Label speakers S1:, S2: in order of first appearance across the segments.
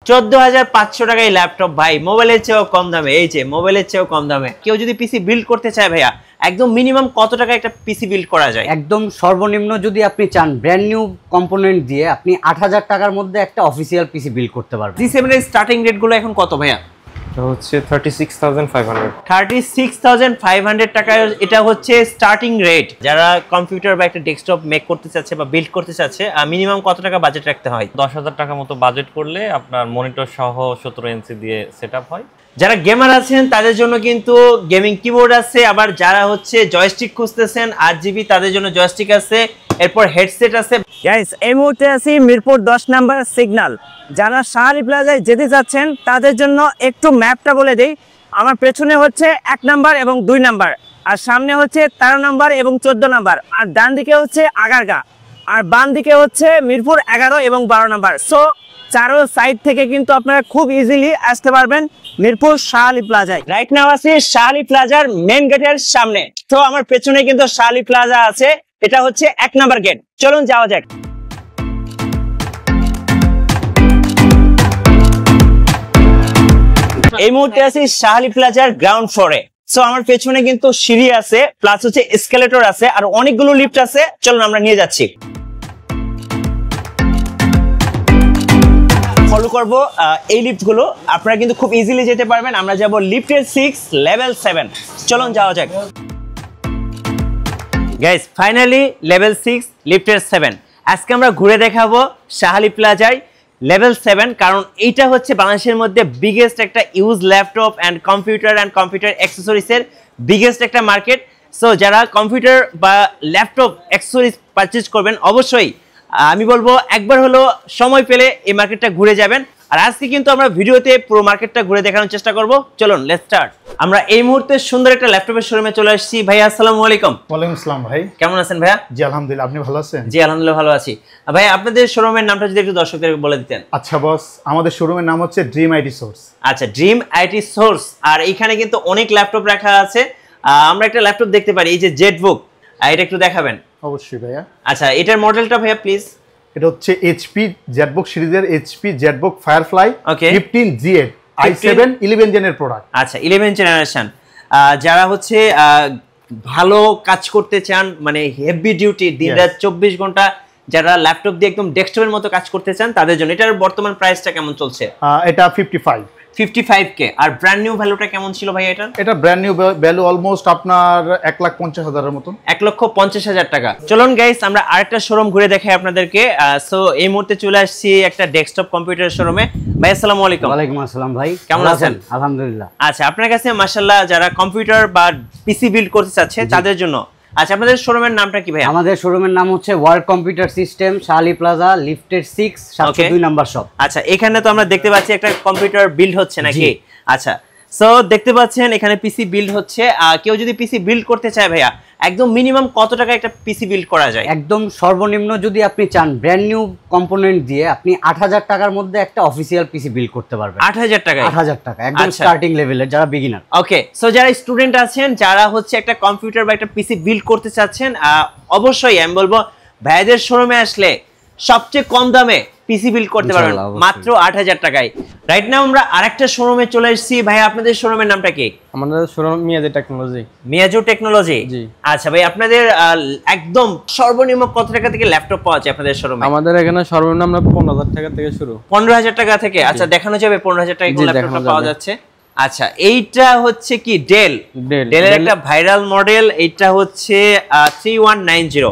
S1: 14,500 টাকায় ল্যাপটপ ভাই, মোবাইলের চেয়েও কম দামে। এই যে মোবাইলের চেয়েও কম দামে কেউ যদি পিসি বিল্ড করতে চায় ভাইয়া, একদম মিনিমাম কত টাকা একটা পিসি বিল্ড করা যায়?
S2: একদম সর্বনিম্ন যদি আপনি চান ব্র্যান্ড নিউ কম্পোনেন্ট দিয়ে আপনি 8,000 টাকার মধ্যে একটা অফিসিয়াল পিসি বিল্ড করতে পারবেন।
S1: G7 এর স্টার্টিং রেট গুলো এখন কত ভাইয়া?
S3: হচ্ছে 36,500।
S1: 36,500 টাকা এটা হচ্ছে স্টার্টিং রেট। যারা কম্পিউটার বা একটা ডেস্কটপ মেক করতে চাচ্ছে বা বিল্ড করতে চাচ্ছে, মিনিমাম কত টাকা বাজেট রাখতে হয়?
S3: 10,000 টাকা মতো বাজেট করলে আপনার মনিটর সহ 17 ইঞ্চি দিয়ে সেটআপ হয়।
S1: যারা গেমার আছেন তাদের জন্য কিন্তু গেমিং কিবোর্ড আছে, আবার যারা হচ্ছে জয়স্টিক খুঁজতেছেন 8GB তাদের জন্য জয়স্টিক আছে, এরপর হেডসেট আছে।
S4: গাইস এই মুহূর্তে আছি মিরপুর 10 নাম্বার সিগন্যাল। যারা শাহরি প্লাজায় যেতে যাচ্ছেন তাদের জন্য একটু ম্যাপটা বলে দেই। আমার পেছনে হচ্ছে 1 নাম্বার এবং 2 নাম্বার, আর সামনে হচ্ছে 13 নাম্বার এবং 14 নাম্বার, আর ডান দিকে হচ্ছে আগারগা, আর বাম দিকে হচ্ছে মিরপুর 11 এবং 12 নাম্বার। সো চারো সাইড থেকে কিন্তু আপনারা খুব ইজিলি আসতে পারবেন মিরপুর শাহরি প্লাজায়। রাইট নাও আছি শাহরি প্লাজার মেন গেটের সামনে। তো আমার পেছনে কিন্তু শাহরি প্লাজা আছে, এটা হচ্ছে 1 নাম্বার গেট। চলুন যাওয়া যাক। এই মুহূর্তে আছি শাহরি প্লাজার গ্রাউন্ড ফ্লোরে। সো আমার পেছনে কিন্তু সিঁড়ি আছে, প্লাস হচ্ছে এসকেলেটর আছে, আর অনেকগুলো লিফট আছে। চলুন আমরা নিয়ে যাচ্ছি। ফলো করব এই লিফট গুলো, আপনারা কিন্তু খুব ইজিলি যেতে পারবেন। আমরা যাব লিফটের 6 লেভেল 7। চলুন যাওয়া যাক। গাইস ফাইনালি লেভেল 6 লিফটের 7 আজকে আমরা ঘুরে দেখাবো শাহরি প্লাজায় লেভেল 7, কারণ এইটা হচ্ছে বাংলাদেশের মধ্যে বিগেস্ট একটা use laptop and computer accessories এর বিগেস্ট একটা মার্কেট। সো যারা কম্পিউটার বা ল্যাপটপ অ্যাক্সেসরিজ পারচেজ করবেন, অবশ্যই আমি বলবো একবার হলো সময় পেলে এই মার্কেটটা ঘুরে যাবেন। আর আজকে কিন্তু আমরা ভিডিওতে পুরো মার্কেটটা ঘুরে দেখানোর চেষ্টা করব। চলুন লেটস স্টার্ট। আমরা এই মুহূর্তে সুন্দর একটা ল্যাপটপের শোরুমে চলে আসছি। ভাই আসসালামু আলাইকুম।
S5: ওয়ালাইকুম আসসালাম ভাই,
S1: কেমন আছেন ভাইয়া?
S5: জি আলহামদুলিল্লাহ, আপনি ভালো আছেন?
S1: জি আলহামদুলিল্লাহ ভালো আছি। ভাই আপনাদের শোরুমের নামটা যদি একটু দর্শকদের বলে দিতেন।
S5: আচ্ছা বস, আমাদের শোরুমের নাম হচ্ছে ড্রিম আইটি সোর্স।
S1: আচ্ছা, ড্রিম আইটি সোর্স। আর এখানে কিন্তু অনেক ল্যাপটপ রাখা আছে। আমরা একটা ল্যাপটপ দেখতে পারি, এই যে জেটবুক, এটা একটু দেখাবেন?
S5: অবশ্যই ভাইয়া।
S1: আচ্ছা, এটার মডেলটা ভাইয়া প্লিজ।
S5: এটা হচ্ছে এইচপি জেটবুক সিরিজের এইচপি জেটবুক ফায়ারফ্লাই
S1: ওকে
S5: 15G8 i7 11 জেনের প্রোডাক্ট।
S1: আচ্ছা 11 জেনারেশন। যারা হচ্ছে ভালো কাজ করতে চান, মানে হেভি ডিউটি দিনরাত 24 ঘন্টা যারা ল্যাপটপ দিয়ে একদম ডেস্কটপের মতো কাজ করতে চান তাদের জন্য। এটার বর্তমান প্রাইসটা কেমন চলছে?
S5: এটা 55K।
S1: আর ব্র্যান্ড নিউ ভ্যালুটা কেমন ছিল ভাই এটা?
S5: এটা ব্র্যান্ড নিউ ভ্যালু অলমোস্ট আপনার 1,50,000 এর মতন,
S1: 1,50,000 টাকা। চলুন গাইস আমরা আরেকটা শোরুম ঘুরে দেখাই আপনাদেরকে। সো এই মুহূর্তে চলে আসছি একটা ডেস্কটপ কম্পিউটার শোরুমে। ভাই আসসালামু আলাইকুম।
S2: ওয়ালাইকুম আসসালাম ভাই,
S1: কেমন আছেন?
S2: আলহামদুলিল্লাহ।
S1: আচ্ছা, আপনার কাছে মাশাআল্লাহ যারা কম্পিউটার বা পিসি বিল্ড করতে চাচ্ছে তাদের জন্য। আচ্ছা, আপনাদের শোরুমের নামটা কি ভাই?
S2: আমাদের শোরুমের নাম হচ্ছে ওয়ার্ল্ড কম্পিউটার সিস্টেম, শাহরি প্লাজা, লিফটের 6 702 নাম্বার শপ।
S1: আচ্ছা, এখানে তো আমরা দেখতে পাচ্ছি একটা কম্পিউটার বিল্ড হচ্ছে নাকি? আচ্ছা, সো দেখতে পাচ্ছেন এখানে পিসি বিল্ড হচ্ছে। কেউ যদি পিসি বিল্ড করতে চায় ভাইয়া, একদম মিনিমাম কত টাকা একটা পিসি বিল্ড করা যায়?
S2: একদম সর্বনিম্ন যদি আপনি চান ব্র্যান্ড নিউ কম্পোনেন্ট দিয়ে আপনি 8,000 টাকার মধ্যে একটা অফিসিয়াল পিসি বিল্ড করতে পারবেন।
S1: 8,000 টাকা?
S2: 8,000 টাকা একদম স্টার্টিং লেভেলের, যারা বিগিনার।
S1: ওকে, সো যারা স্টুডেন্ট আছেন, যারা হচ্ছে একটা কম্পিউটার বা একটা পিসি বিল্ড করতে চাচ্ছেন, অবশ্যই আমি বলবো ভাইদের শোরুমে আসলে সবচেয়ে কম দামে পিসি বিল্ড করতে পারবেন মাত্র 8,000 টাকায়। রাইট নাও আমরা আরেকটা শোরুমে চলে এসেছি। ভাই আপনাদের শোরুমের নামটা কি?
S3: আমাদের শোরুম মিয়াজু টেকনোলজি।
S1: মিয়াজু টেকনোলজি, জি। আচ্ছা ভাই, আপনাদের একদম সর্বনিম্ন কত টাকা থেকে ল্যাপটপ পাওয়া যায় আপনাদের শোরুমে?
S3: আমাদের এখানে সর্বনিম্ন আমরা 15,000 টাকা থেকে শুরু।
S1: 15,000 টাকা থেকে? আচ্ছা, দেখানো যাবে 15,000 টাকা ল্যাপটপ পাওয়া যাচ্ছে। আচ্ছা, এইটা হচ্ছে কি ডেলের একটা ভাইরাল মডেল, এইটা হচ্ছে 3190।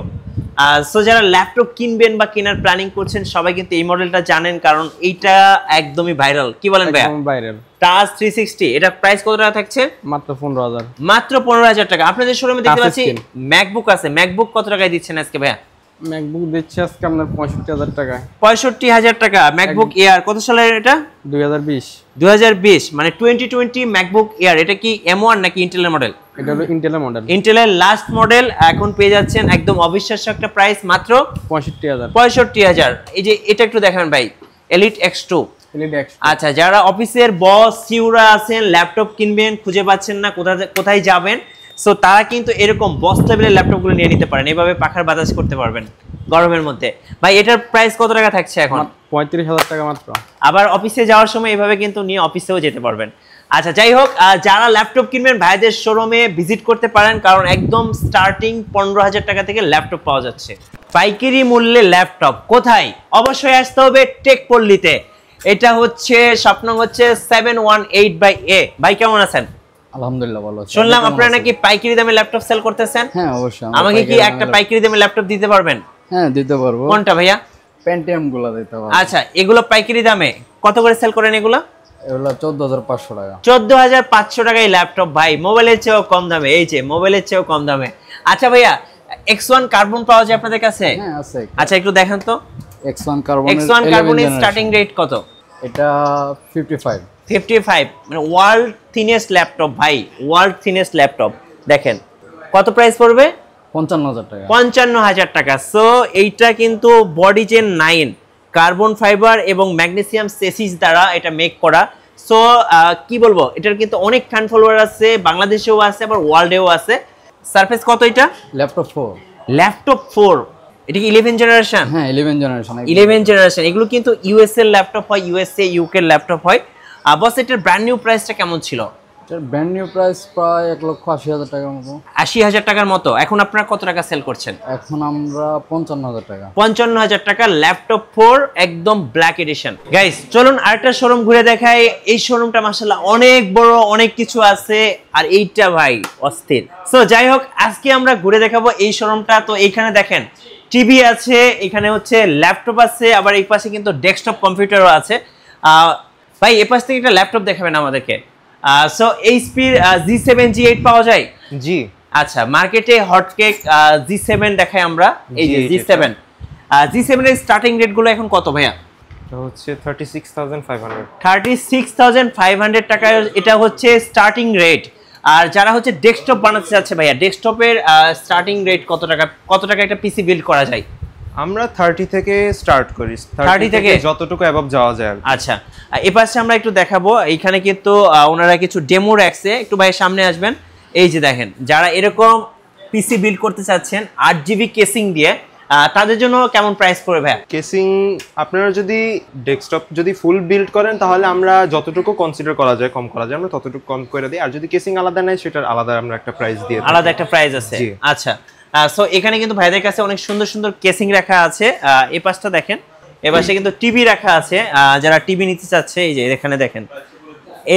S1: সো যারা ল্যাপটপ কিনবেন বা কেনার প্ল্যানিং করছেন সবাই কিন্তু এই মডেলটা জানেন, কারণ এইটা একদমই ভাইরাল। কি বলেন ভাই?
S3: একদম ভাইরাল।
S1: টাচ 360, এটা প্রাইস কত টাকা থাকছে?
S3: মাত্র 15,000।
S1: মাত্র 15,000 টাকা। আপনাদের শোরুমে দেখতে পাচ্ছি ম্যাকবুক আছে। ম্যাকবুক কত টাকায় দিচ্ছেন আজকে ভাইয়া?
S3: ম্যাকবুক দিচ্ছে আজকে আপনার 65,000 টাকা।
S1: 65,000 টাকা ম্যাকবুক এয়ার। কত সালের এটা?
S3: 2020
S1: মানে 2020 ম্যাকবুক এয়ার। এটা কি M1 নাকি ইন্টেলের মডেল?
S3: এটা হলো ইন্টেলের মডেল।
S1: ইন্টেলের লাস্ট মডেল এখন পেয়ে যাচ্ছেন একদম অবিশ্বাস্য একটা প্রাইস, মাত্র
S3: 65,000।
S1: 65,000। এই যে এটা একটু দেখাবেন ভাই, এলিট X2। আচ্ছা, যারা অফিসের বস সিউরা আছেন, ল্যাপটপ কিনবেন, খুঁজে পাচ্ছেন না কোথায় যাবেন, সো তারা কিন্তু এরকম বস লেভেলের ল্যাপটপগুলো নিয়ে নিতে পারেন। এভাবে পাখার বাতাস করতে পারবেন গরমের মধ্যে। ভাই এটার প্রাইস কত টাকা থাকছে এখন?
S6: 35,000 টাকা মাত্র।
S1: আবার অফিসে যাওয়ার সময় এভাবে কিন্তু নিয়ে অফিসেও যেতে পারবেন। আচ্ছা, যাই হোক, যারা ল্যাপটপ কিনবেন ভাইদের শোরুমে ভিজিট করতে পারেন, কারণ একদম স্টার্টিং 15,000 টাকা থেকে ল্যাপটপ পাওয়া যাচ্ছে পাইকারি মূল্যে। ল্যাপটপ কোথায়? অবশ্যই আসতে হবে টেকপল্লীতে। এটা হচ্ছে স্বপ্ন হচ্ছে 718/A। ভাই কেমন আছেন?
S6: আলহামদুলিল্লাহ ভালো আছি।
S1: শুনলাম আপনারা নাকি পাইকারি দামে ল্যাপটপ সেল করতেছেন।
S6: হ্যাঁ অবশ্যই।
S1: আমাকে কি একটা পাইকারি দামে ল্যাপটপ দিতে পারবেন?
S6: হ্যাঁ দিতে পারবো।
S1: কোনটা ভাইয়া?
S6: পেন্টিয়াম গুলো দিতে পারবো।
S1: আচ্ছা, এগুলো পাইকারি দামে কত করে সেল করেন এগুলো?
S6: এগুলো 14,500 টাকা।
S1: 14,500 টাকায় ল্যাপটপ ভাই, মোবাইলের চেয়েও কম দামে। এই যে মোবাইলের চেয়েও কম দামে। আচ্ছা ভাইয়া, X1 কার্বন পাওয়া যায় আপনাদের কাছে?
S6: হ্যাঁ আছে।
S1: আচ্ছা, একটু দেখান তো।
S6: X1 কার্বন
S1: কার্বনের স্টার্টিং রেট কত?
S6: এটা 55।
S1: 55, মানে ওয়ার্ল্ড থিনেস্ট ল্যাপটপ ভাই, ওয়ার্ল্ড থিনেস্ট ল্যাপটপ। দেখেন কত প্রাইস পড়বে?
S6: 55,000 টাকা।
S1: 55,000 টাকা। সো এইটা কিন্তু বডি জেন 9 কার্বন ফাইবার এবং ম্যাগনেসিয়াম সেসিস দ্বারা এটা মেক করা। সো কি বলবো, এটার কিন্তু অনেক ফ্যান ফলোয়ার আছে, বাংলাদেশেও আছে আবার ওয়ার্ল্ডেও আছে। সারফেস কত এটা?
S6: ল্যাপটপ 4।
S1: ল্যাপটপ 4। এটা কি 11 জেনারেশন?
S6: হ্যাঁ 11 জেনারেশন।
S1: 11 জেনারেশন। এগুলো কিন্তু ইউএস এর ল্যাপটপ হয়, ইউএসএ ইউকে এর ল্যাপটপ হয়। বস, এটার ব্র্যান্ড নিউ প্রাইসটা কেমন ছিল?
S6: এটার ব্র্যান্ড নিউ প্রাইস প্রায় 1,80,000 টাকার মতো।
S1: 80,000 টাকার মতো। এখন আপনারা কত টাকা সেল করছেন?
S6: এখন আমরা 55,000 টাকা।
S1: 55,000 টাকা ল্যাপটপ 4 একদম ব্ল্যাক এডিশন। গাইস চলুন আরেকটা শোরুম ঘুরে দেখাই। এই শোরুমটা মাশাআল্লাহ অনেক বড়, অনেক কিছু আছে, আর এইটা ভাই অস্থির। সো যাই হোক, আজকে আমরা ঘুরে দেখাবো এই শোরুমটা। তো এইখানে দেখেন টিভি আছে, এখানে হচ্ছে ল্যাপটপ আছে, আবার এই পাশে কিন্তু ডেস্কটপ কম্পিউটারও আছে। ভাই এই পাশ থেকে একটা ল্যাপটপ দেখাবেন আমাদেরকে। সো এইচপির G7 G8 পাওয়া যায়?
S7: জি।
S1: আচ্ছা, মার্কেটে হটকেক G7 দেখাই আমরা। এই যে G7 এর স্টার্টিং রেট গুলো এখন কত ভাইয়া?
S7: এটা হচ্ছে 36,500।
S1: 36,500 টাকা এটা হচ্ছে স্টার্টিং রেট। আর যারা হচ্ছে ডেস্কটপ বানাতে চাচ্ছে ভাইয়া, ডেস্কটপের স্টার্টিং রেট কত টাকা একটা পিসি বিল্ড করা যায়?
S7: আমরা 30 থেকে স্টার্ট করি।
S1: 30 থেকে
S7: যতটুকু অ্যাবভ যাওয়া যায়।
S1: আচ্ছা, এই পাশে আমরা একটু দেখাবো। এইখানে কিন্তু ওনারা কিছু ডেমো রাখছে। একটু ভাই সামনে আসবেন। এই যে দেখেন, যারা এরকম পিসি বিল্ড করতে চাচ্ছেন 8GB কেসিং দিয়ে, তাদের জন্য কেমন প্রাইস পড়বে ভাই?
S7: কেসিং আপনারা যদি ডেস্কটপ যদি ফুল বিল্ড করেন তাহলে আমরা যতটুকু কনসিডার করা যায়, কম করা যায় আমরা ততটুকু কম করে দিই। আর যদি কেসিং আলাদা নেয় সেটার আলাদা আমরা একটা প্রাইস দিয়ে দিই।
S1: আলাদা একটা প্রাইস আছে। আচ্ছা, সো এখানে কিন্তু ভাইদের কাছে অনেক সুন্দর সুন্দর কেসিং রাখা আছে। এই পাশটা দেখেন, এই পাশে কিন্তু টিভি রাখা আছে। যারা টিভি নিতে চাচ্ছে, এই যে এখানে দেখেন,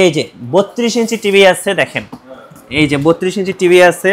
S1: এই যে 32 ইঞ্চি টিভি আছে। দেখেন এই যে 32 ইঞ্চি টিভি আছে।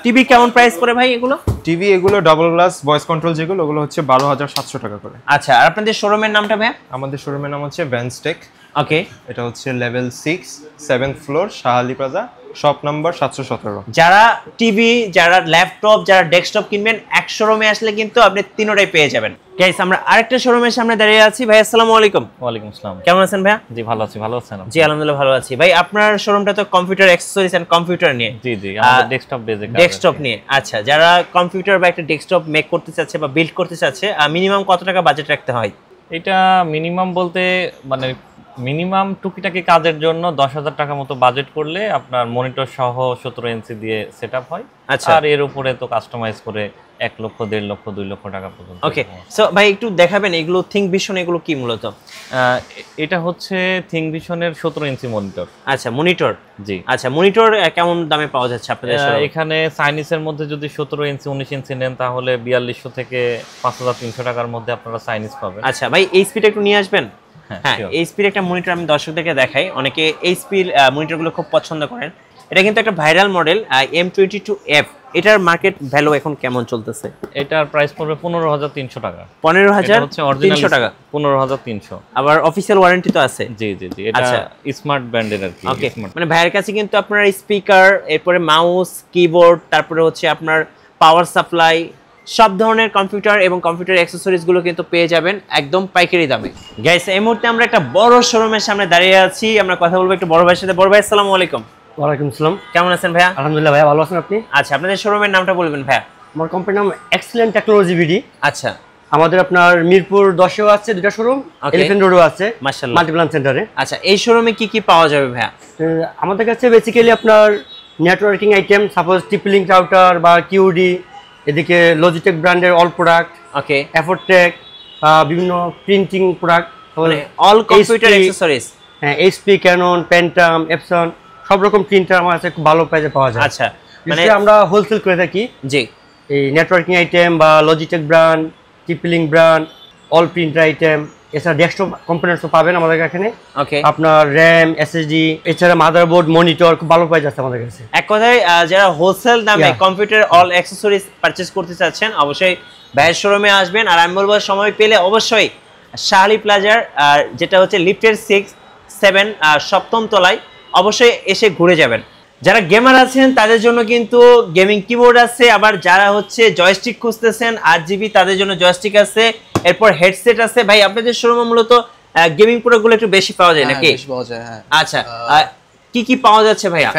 S1: টিভি কেমন প্রাইস পড়ে ভাই এগুলো?
S7: টিভি এগুলো ডাবল গ্লাস ভয়েস কন্ট্রোল যেগুলো, ওগুলো হচ্ছে 12,700 টাকা করে।
S1: আচ্ছা, আর আপনাদের শোরুমের নামটা ভাই?
S7: আমাদের শোরুমের নাম হচ্ছে ভ্যান্সটেক।
S1: ওকে,
S7: এটা হচ্ছে level 6 7th floor, Shah Ali plaza, shop number 717।
S1: যারা টিভি, যারা ল্যাপটপ, যারা ডেস্কটপ কিনবেন এক শোরুমে আসলে কিন্তু আপনি তিনটাই পেয়ে যাবেন। গাইস আমরা আরেকটা শোরুমের সামনে দাঁড়িয়ে আছি। ভাই আসসালামু আলাইকুম।
S3: ওয়ালাইকুম আসসালাম।
S1: কেমন আছেন ভাইয়া?
S3: জি ভালো আছি। ভালো আছেন?
S1: জি আলহামদুলিল্লাহ ভালো আছি। ভাই আপনার শোরুমটা তো কম্পিউটার অ্যাকসেসরিজ এন্ড কম্পিউটার নিয়ে?
S3: জি জি, আমাদের ডেস্কটপ বেজে কাজ।
S1: ডেস্কটপ নিয়ে। আচ্ছা, যারা কম্পিউটার বা একটা ডেস্কটপ মেক করতে চাচ্ছে বা বিল্ড করতে চাচ্ছে, মিনিমাম কত টাকা বাজেট রাখতে হয়?
S3: এটা মিনিমাম বলতে মানে মিনিমাম টুকিটাকি কাজের জন্য 10,000 টাকা মতো বাজেট করলে আপনার মনিটর সহ 17 ইঞ্চি দিয়ে সেটআপ হয়।
S1: আচ্ছা,
S3: আর এর উপরে তো কাস্টমাইজ করে 1 লক্ষ, 1.5 লক্ষ, 2 লক্ষ টাকা পর্যন্ত।
S1: ওকে, সো ভাই একটু দেখাবেন এগুলো থিংক ভিশন, এগুলো কি মূলত?
S3: এটা হচ্ছে থিংক ভিশনের 17 ইঞ্চি মনিটর।
S1: আচ্ছা, মনিটর।
S3: জি।
S1: আচ্ছা, মনিটর কেমন দামে পাওয়া যাচ্ছে আপনাদের শোরুমে?
S3: এখানে চাইনিজের মধ্যে যদি 17 ইঞ্চি 19 ইঞ্চি নেন তাহলে 4200 থেকে 5,300 টাকার মধ্যে আপনারা চাইনিজ পাবেন।
S1: আচ্ছা ভাই, এইচপিটা একটু নিয়ে আসবেন। হ্যাঁ,
S3: sure.
S1: এইচপির একটা মনিটর আমি দর্শকদেরকে দেখাই। অনেকে এইচপির মনিটরগুলো খুব পছন্দ করেন। এটা কিন্তু একটা ভাইরাল মডেল M22F। এটার মার্কেট ভ্যালু এখন কেমন চলতেছে?
S3: এটার প্রাইস পড়বে 15,300 টাকা।
S1: 15,300 টাকা।
S3: 15,300।
S1: আবার অফিশিয়াল ওয়ারেন্টি তো আছে?
S3: জি জি জি, এটা স্মার্ট ব্র্যান্ডের আর কি।
S1: ওকে, মানে ভাইয়ের কাছে কিন্তু আপনার স্পিকার, এরপরে মাউস, কিবোর্ড, তারপরে হচ্ছে আপনার পাওয়ার সাপ্লাই, সব ধরনের কম্পিউটার এবং কম্পিউটার অ্যাকসেসরিজ গুলো কিন্তু পেয়ে যাবেন একদম পাইকারি দামে। গাইস এই মুহূর্তে আমরা একটা বড় শোরুমের সামনে দাঁড়িয়ে আছি। আমরা কথা বলবো একটু বড় ভাইয়ের সাথে। বড় ভাই আসসালামু আলাইকুম।
S8: ওয়ালাইকুম আসসালাম।
S1: কেমন আছেন ভাইয়া?
S8: আলহামদুলিল্লাহ ভাইয়া, ভালো আছেন আপনি?
S1: আচ্ছা, আপনাদের শোরুমের নামটা বলবেন ভাইয়া।
S8: আমার কোম্পানির নাম এক্সেলেন্ট টেকনোলজি বিডি।
S1: আচ্ছা,
S8: আমাদের আপনার মিরপুর 10এও আছে দুটো শোরুম, এলিফ্যান্ট রোডও আছে
S1: মাশাআল্লাহ
S8: মাল্টিপ্লান সেন্টারে।
S1: আচ্ছা, এই শোরুমে কি কি পাওয়া যাবে ভাইয়া?
S8: আমাদের কাছে বেসিক্যালি আপনার নেটওয়ার্কিং আইটেম, সাপোজ টিপলিংক রাউটার বা কিউডি, এদিকে লজিটেক ব্র্যান্ডের অল প্রোডাক্ট,
S1: ওকে,
S8: এফোর্টেক, বিভিন্ন প্রিন্টিং প্রোডাক্ট,
S1: মানে অল কম্পিউটার অ্যাকসেসরিজ।
S8: হ্যাঁ, এইচপি, ক্যানন, পেন্টাম, এপসন সব রকম প্রিন্টার আমার কাছে খুব ভালো প্রাইসে পাওয়া যায়।
S1: আচ্ছা,
S8: মানে আমরা হোলসেল করে থাকি।
S1: জি,
S8: এই নেটওয়ার্কিং আইটেম বা Logitech brand, Tipling brand, all printer item, এছাড়া ডেস্কটপ কম্পোনেন্টসও পাবেন আমাদের এখানে।
S1: ওকে,
S8: আপনার র্যাম, এসএসডি, এছাড়া মাদারবোর্ড, মনিটর খুব ভালো প্রাইস আছে আমাদের কাছে।
S1: এক কথায় যারা হোলসেল দামে কম্পিউটার অল অ্যাকসেসরিজ পারচেজ করতে চাচ্ছেন অবশ্যই ভাইয়ের শোরুমে আসবেন। আর আমি বলবো সময় পেলে অবশ্যই শাহ আলী প্লাজার যেটা হচ্ছে লিফটের 6-7 সপ্তম তলায় অবশ্যই এসে ঘুরে যাবেন। যারা গেমার আছেন তাদের জন্য কিন্তু গেমিং কিবোর্ড আছে, আবার যারা হচ্ছে জয়স্টিক খুঁজতেছেন 8GB তাদের জন্য জয়স্টিক আছে, এরপর হেডসেট আছে। ভাই আপনাদের শোরুমে মূলত গেমিং প্রোডাক্টগুলো একটু বেশি পাওয়া যায় নাকি?
S6: বেশি পাওয়া যায়, হ্যাঁ।
S1: আচ্ছা, কি কি পাওয়া যাচ্ছে ভাইয়া?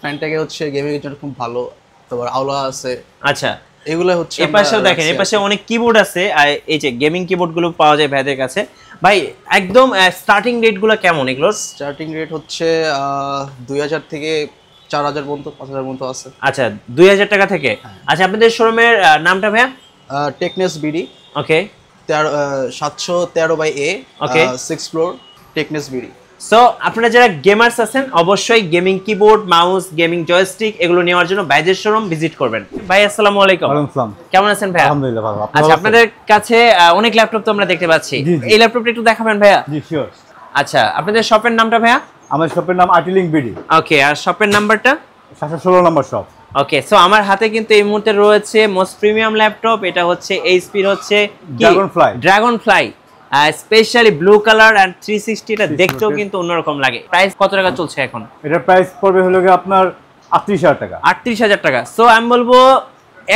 S6: ফ্যানটেক হচ্ছে গেমিং এর জন্য খুব ভালো, তারপর আওলা আছে।
S1: আচ্ছা,
S6: এগুলো হচ্ছে
S1: এই পাশেও দেখেন, এই পাশে অনেক কিবোর্ড আছে, আর এই যে গেমিং কিবোর্ড গুলো পাওয়া যায় ভাইদের কাছে। ভাই একদম স্টার্টিং রেট গুলো কেমন এগুলোর?
S6: স্টার্টিং রেট হচ্ছে 2000 থেকে 4000 পর্যন্ত, 5000 পর্যন্ত আছে।
S1: আচ্ছা, 2000 টাকা থেকে। আচ্ছা, আপনাদের শোরুমের নামটা ভাইয়া?
S6: টেকনেস বিডি।
S1: ওকে,
S6: 713/A,
S1: ওকে,
S6: 6th ফ্লোর, টেকনেস বিডি।
S1: সো আপনারা যারা গেমার্স আছেন অবশ্যই gaming keyboard, mouse, gaming joystick এগুলো নেওয়ার জন্য ভাইদের শোরুম ভিজিট করবেন। ভাই আসসালামু আলাইকুম।
S5: ওয়ালাইকুম আসসালাম।
S1: কেমন আছেন ভাই?
S5: আলহামদুলিল্লাহ ভালো।
S1: আচ্ছা, আপনাদের কাছে অনেক ল্যাপটপ তো আমরা দেখতে পাচ্ছি, এই ল্যাপটপটা একটু দেখাবেন ভাইয়া?
S5: জি শিওর।
S1: আচ্ছা, আপনাদের শপের নামটা ভাইয়া?
S5: আমার শপের নাম আর্টিলিং বিডি।
S1: ওকে, আর শপের নাম্বারটা?
S5: 716 নম্বর শপ।
S1: ওকে, সো আমার হাতে কিন্তু এই মুহূর্তে রয়েছে মোস্ট প্রিমিয়াম ল্যাপটপ। এটা হচ্ছে এইচপি হচ্ছে dragon fly, specially blue colour and 360। এটা দেখতেও কিন্তু অন্যরকম লাগে। প্রাইস কত টাকা চলছে এখন?
S5: এটা প্রাইস পড়বে হলো আপনার 38000 টাকা।
S1: 38000 টাকা। সো আমি বলবো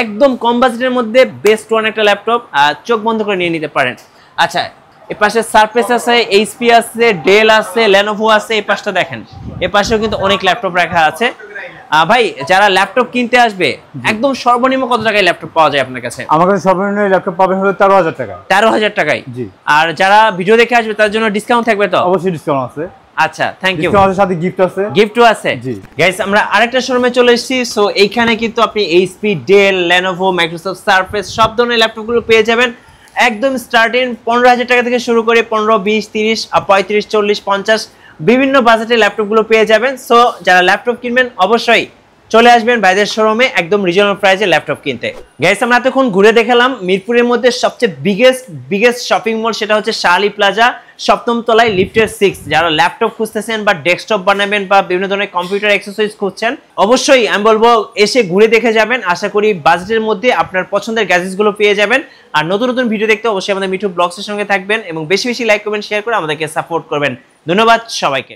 S1: একদম কম বাজেটের মধ্যে বেস্ট ওয়ান একটা ল্যাপটপ, চোখ বন্ধ করে নিয়ে নিতে পারেন। আচ্ছা, এই পাশে সারফেস আছে, এইচপি আছে, ডেল আছে, লেনোভো আছে। এই পাশটা দেখেন, এই পাশেও কিন্তু অনেক ল্যাপটপ রাখা আছে। ভাই যারা ল্যাপটপ কিনতে আসবে একদম সর্বনিম্ন কত টাকায় ল্যাপটপ পাওয়া যায় আপনার কাছে?
S5: আমার কাছে সর্বনিম্ন ল্যাপটপ পাবেন হলো 13000 টাকা।
S1: 13000 টাকায়?
S5: জি।
S1: আর যারা ভিডিও দেখে আসবে তার জন্য ডিসকাউন্ট থাকবে তো?
S5: অবশ্যই ডিসকাউন্ট আছে।
S1: আচ্ছা, থ্যাংক ইউ।
S5: ডিসকাউন্টের সাথে গিফট আছে।
S1: গিফটও আছে?
S5: জি।
S1: গাইস, আমরা আরেকটা শোরুমে চলে এসেছি। সো এইখানে কিন্তু আপনি HP, Dell, Lenovo, Microsoft Surface সব ধরনের ল্যাপটপগুলো পেয়ে যাবেন একদম স্টার্টিং 15000 টাকা থেকে শুরু করে 15, 20, 30, 35, 40, 50 বিভিন্ন বাজেটের ল্যাপটপগুলো পেয়ে যাবেন। সো যারা ল্যাপটপ কিনবেন অবশ্যই চলে আসবেন ভাইদের শোরুমে একদম রিজনেবল প্রাইসে ল্যাপটপ কিনতে। গাইস, আমরা এতক্ষণ ঘুরে দেখালাম মিরপুরের মধ্যে সবচেয়ে বিগেস্ট শপিং মল, সেটা হচ্ছে শাহ আলী প্লাজা, সপ্তম তলায়, লিফটের 6। যারা ল্যাপটপ খুঁজতেছেন বা ডেস্কটপ বানাবেন বা বিভিন্ন ধরনের কম্পিউটার অ্যাক্সেসরিজ খুঁজছেন অবশ্যই আমি বলবো এসে ঘুরে দেখে যাবেন। আশা করি বাজেটের মধ্যে আপনার পছন্দের গ্যাজেটসগুলো পেয়ে যাবেন। আর নতুন নতুন ভিডিও দেখতে অবশ্যই আমাদের মিঠু ব্লগসের সঙ্গে থাকবেন এবং বেশি বেশি লাইক করবেন, শেয়ার করে আমাদেরকে সাপোর্ট করবেন। ধন্যবাদ সবাইকে।